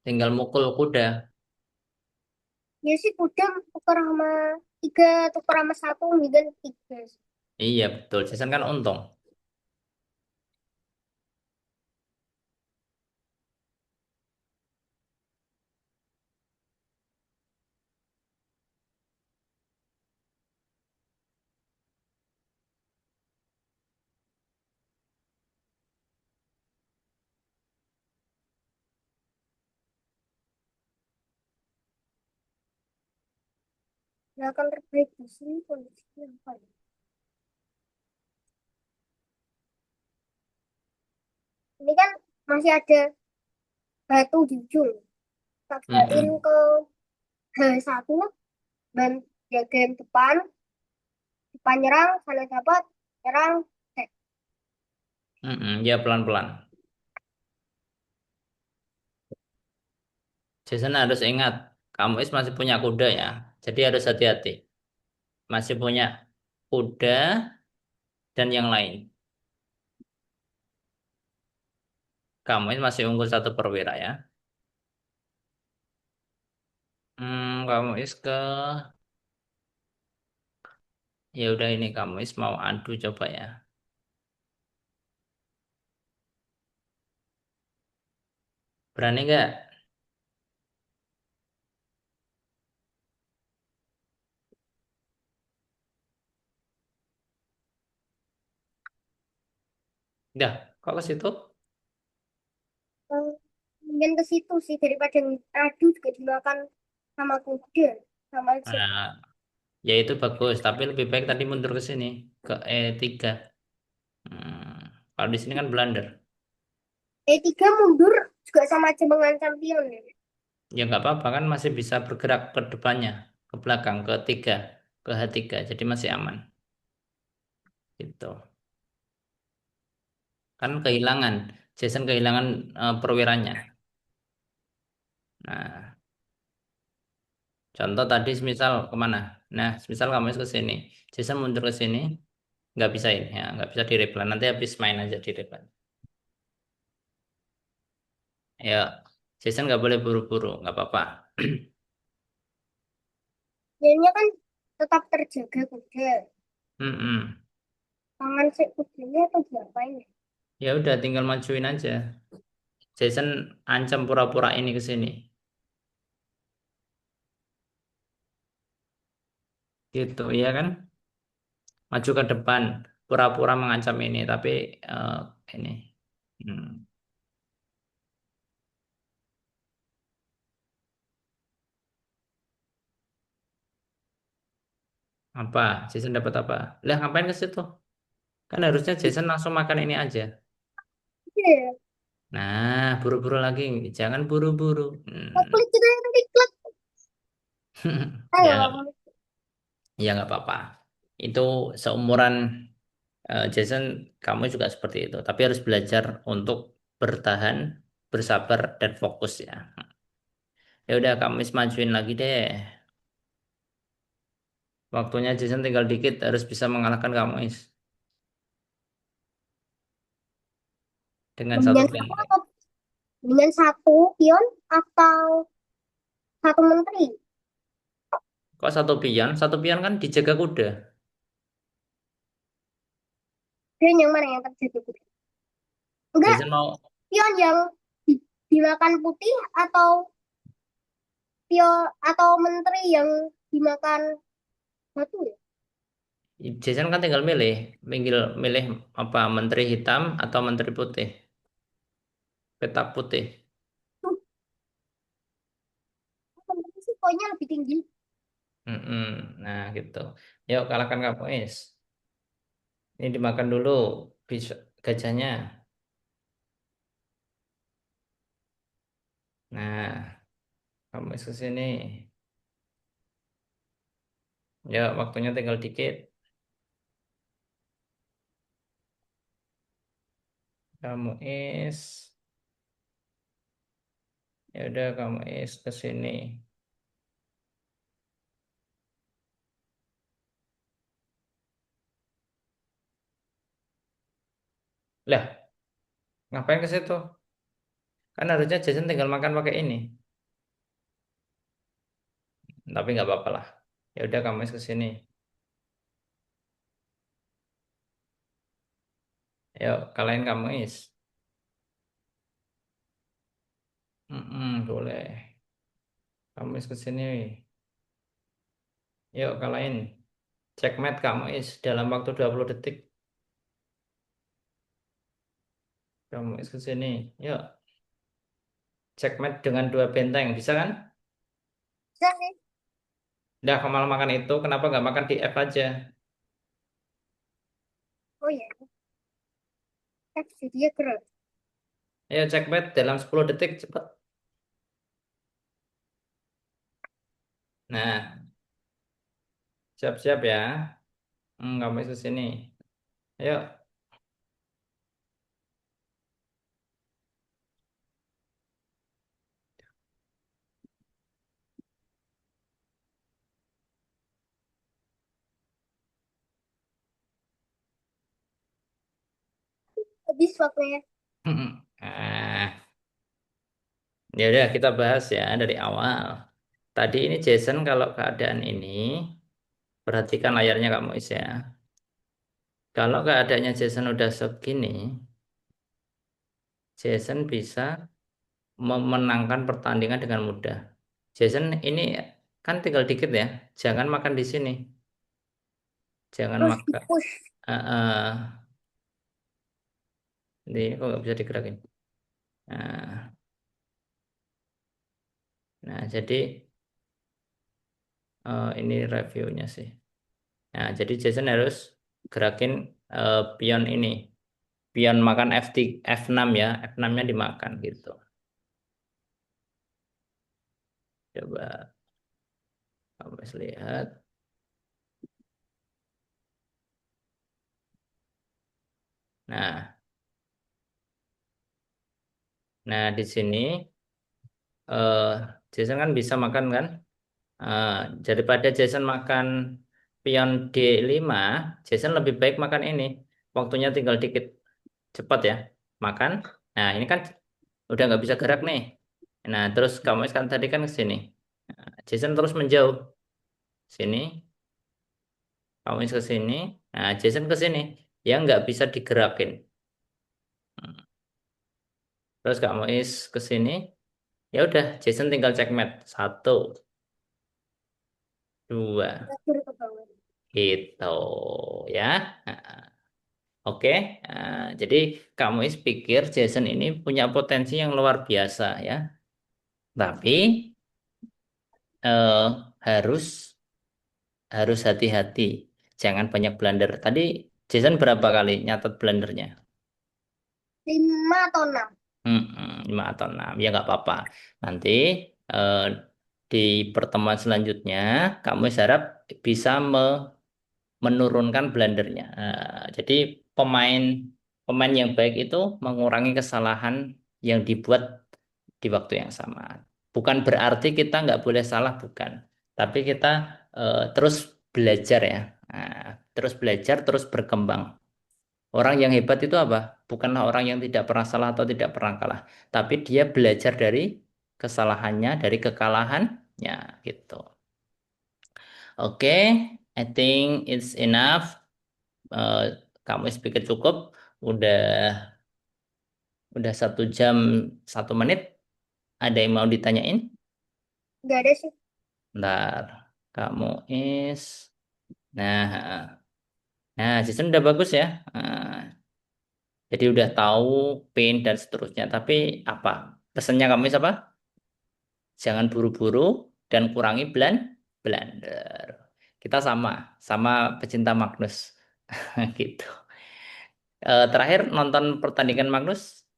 Tinggal mukul kuda. ya sih kuda tukar sama tiga, tukar sama satu, dan tiga. Iya, betul. Jason kan untung. Nah, akan terbaik di sini kondisinya apa ya? Ini kan masih ada batu di ujung. Paksain Mm-mm. ke H1 dan jagain depan, depan nyerang, sana dapat, nyerang, eh, Mm-mm. Ya, pelan-pelan. Jason harus ingat, kamu masih punya kuda ya. Jadi harus hati-hati. Masih punya kuda dan yang lain. Kamu masih unggul satu perwira ya. Kamu ke ya udah ini kamu mau adu coba ya. Berani nggak? Dah, kok ke situ? eh, ingin ke situ sih daripada adu juga dimakan sama kuda, sama aja. Nah, ya itu bagus, tapi lebih baik tadi mundur ke sini ke E3. Hmm, kalau di sini kan blunder. E3 mundur juga sama aja mengancam pion ya. Ya nggak apa-apa kan masih bisa bergerak ke depannya, ke belakang, ke tiga, ke H3, jadi masih aman. Gitu. Kan kehilangan, Jason kehilangan perwiranya. Nah, contoh tadi semisal kemana? Nah, semisal kamu ke sini, Jason mundur ke sini, nggak bisa ini ya, nggak bisa di replan. Nanti habis main aja di replan. Ya, Jason nggak boleh buru-buru, nggak apa-apa. Pionnya kan tetap terjaga kuda. Mm-mm. Tangan si kudanya tuh diapain ya? Ya udah, tinggal majuin aja. Jason ancam pura-pura ini ke sini, gitu ya kan? Maju ke depan, pura-pura mengancam ini, tapi eh, ini. Hmm, apa? Jason dapat apa? Lah ngapain ke situ? Kan harusnya Jason langsung makan ini aja. Iya, Nah, buru-buru lagi. Jangan buru-buru. klik kita tadi klik. Ya, Ayo, ya nggak apa-apa. Itu seumuran Jason, kamu juga seperti itu. Tapi harus belajar untuk bertahan, bersabar, dan fokus ya. Ya udah, kamu majuin lagi deh. Waktunya Jason tinggal dikit, harus bisa mengalahkan kamu dengan satu mendingan satu benteng. atau mendingan satu pion atau satu menteri? Kok satu pion? Satu pion kan dijaga kuda. Pion yang mana yang terjadi putih? Enggak, Jason mau pion yang dimakan putih atau atau menteri yang dimakan batu ya? Jason kan tinggal milih milih apa menteri hitam atau menteri putih, petak putih. Menteri sih poinnya lebih tinggi. Mm-mm. Nah gitu. Yuk kalahkan kamu Is. Ini dimakan dulu bisa gajahnya. Nah, kamu Is ke sini. Ya waktunya tinggal dikit. Kamu Is. Ya udah kamu Is ke sini. Lah, ngapain ke situ? Kan harusnya Jason tinggal makan pakai ini. Tapi nggak apa-apa lah. Ya udah kamu Is ke sini. Yuk kalahin kamu Is. Boleh. Kamu Is ke sini. Yuk kalahin. Checkmate kamu Is dalam waktu 20 detik. Kamu Is ke sini. Yuk. Checkmate dengan dua benteng. Bisa kan? Bisa sih. Udah kamu malah makan itu. Kenapa nggak makan di F aja? Oh ya, dia gerak. Ayo checkmate dalam 10 detik. Cepat. Nah, siap-siap ya. Kamu Is ke sini. Ayo. Habis waktunya. Nah, ya udah kita bahas ya dari awal. Tadi ini Jason kalau keadaan ini perhatikan layarnya kamu Is ya. Kalau keadaannya Jason udah segini, Jason bisa memenangkan pertandingan dengan mudah. Jason ini kan tinggal dikit ya. Jangan makan di sini. Jangan Terus di makan. push. Ini kok nggak bisa digerakin. Nah, nah jadi ini reviewnya sih. Nah, jadi Jason harus gerakin pion ini. Pion makan F6 ya. F6-nya dimakan gitu. Coba kamu lihat. Nah, nah di sini eh Jason kan bisa makan kan? Eh, daripada Jason makan pion D5, Jason lebih baik makan ini. Waktunya tinggal dikit, cepat ya. Makan. Nah, ini kan udah nggak bisa gerak nih. Nah, terus kamu kan tadi kan ke sini. Nah, Jason terus menjauh. Sini, kamu ke sini. Nah, Jason ke sini. Yang nggak bisa digerakin. Terus kamu ke sini. Ya udah, Jason tinggal checkmate. Satu, dua, Terakhir ke bawah. gitu ya. Nah, oke, jadi kamu pikir Jason ini punya potensi yang luar biasa ya, tapi eh, harus harus hati-hati, jangan banyak blunder. Tadi Jason berapa kali nyatet blundernya? 5 atau 6. 5 atau 6, ya nggak apa-apa. Nanti eh, di pertemuan selanjutnya kamu harap bisa menurunkan blendernya. Jadi pemain pemain yang baik itu mengurangi kesalahan yang dibuat di waktu yang sama. Bukan berarti kita nggak boleh salah, bukan. Tapi kita terus belajar ya. Terus belajar, terus berkembang. Orang yang hebat itu apa? Bukanlah orang yang tidak pernah salah atau tidak pernah kalah, tapi dia belajar dari kesalahannya, dari kekalahannya, gitu. Oke, I think it's enough. Eh, kamu speaker cukup. Udah 1 jam 1 menit. Ada yang mau ditanyain? Nggak ada sih. Bentar. Kamu is. Nah, nah, Jason udah bagus ya. Jadi udah tahu pain dan seterusnya. Tapi apa? Pesannya kamu is apa? Jangan buru-buru dan kurangi blunder. Kita sama pecinta Magnus. Gitu. Terakhir nonton pertandingan Magnus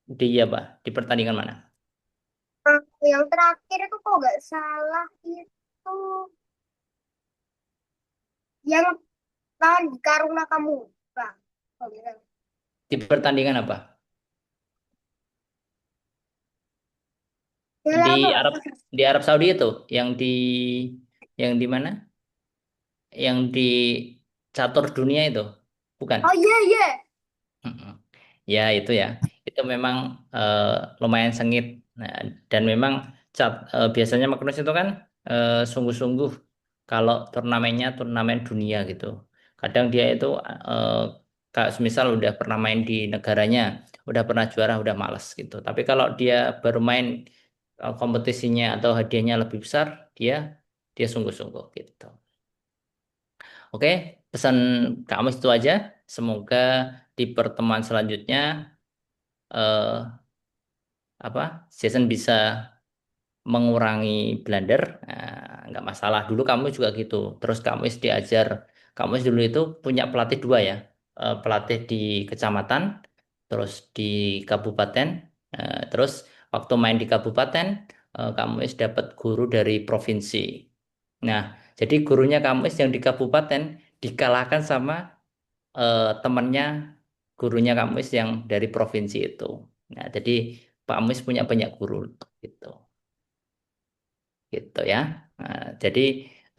di apa? Di pertandingan mana? Ah, yang terakhir itu kok nggak salah itu yang tahun di Karuna kamu. Bang. Oh, gitu. Di pertandingan apa? Ya Di lama Arab nggak. di Arab Saudi itu yang di mana? Yang di catur dunia itu. Bukan. Oh iya iya. Mm-mm. Ya itu ya, itu memang eh, lumayan sengit. Nah, dan memang biasanya Magnus itu kan sungguh-sungguh kalau turnamennya turnamen dunia gitu. Kadang dia itu eh, kayak semisal udah pernah main di negaranya, udah pernah juara, udah males gitu. Tapi kalau dia baru main kompetisinya atau hadiahnya lebih besar, dia dia sungguh-sungguh gitu. Oke, pesan kamu itu aja. Semoga di pertemuan selanjutnya eh, apa Jason bisa mengurangi blunder. Nah, nggak masalah, dulu kamu juga gitu, terus kamu diajar, kamu dulu itu punya pelatih dua ya. Pelatih di kecamatan terus di kabupaten. Terus waktu main di kabupaten kamu dapat guru dari provinsi. Nah, jadi gurunya kamu yang di kabupaten dikalahkan sama temannya gurunya Kamus yang dari provinsi itu. Nah, jadi Pak Kamus punya banyak guru gitu, gitu ya. Nah, jadi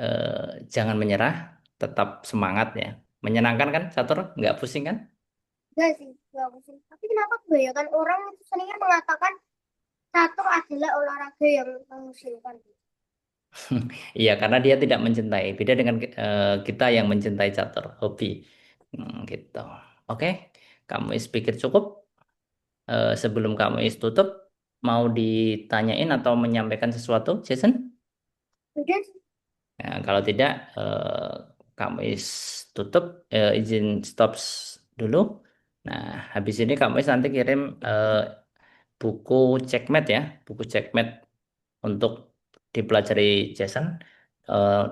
eh, jangan menyerah, tetap semangat ya. Menyenangkan kan, Catur? Nggak pusing kan? Enggak sih, enggak pusing. Tapi kenapa kebanyakan orang itu seringnya mengatakan catur adalah olahraga yang mengusingkan. Iya, karena dia tidak mencintai. Beda dengan kita yang mencintai catur, hobi. Gitu. Oke, kamu pikir cukup. Sebelum kamu tutup, mau ditanyain atau menyampaikan sesuatu, Jason? Udah sih. Nah, kalau tidak, kamu tutup, izin stop dulu. Nah, habis ini kamu nanti kirim buku checkmate ya, buku checkmate untuk dipelajari Jason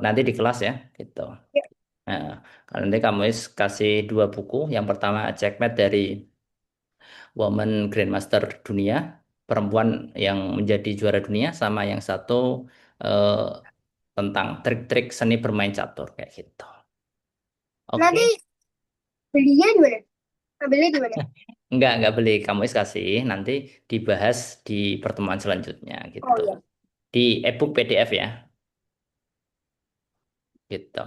nanti di kelas ya, gitu. Ya, Nah, kalau nanti kamu kasih dua buku. Yang pertama checkmate dari Women Grandmaster dunia, perempuan yang menjadi juara dunia, sama yang satu eh, tentang trik-trik seni bermain catur kayak gitu. nanti Oke. belinya di mana? Ambilnya di mana? Enggak beli. Kamu kasih, nanti dibahas di pertemuan selanjutnya Oh gitu. iya. Di ebook PDF ya, gitu.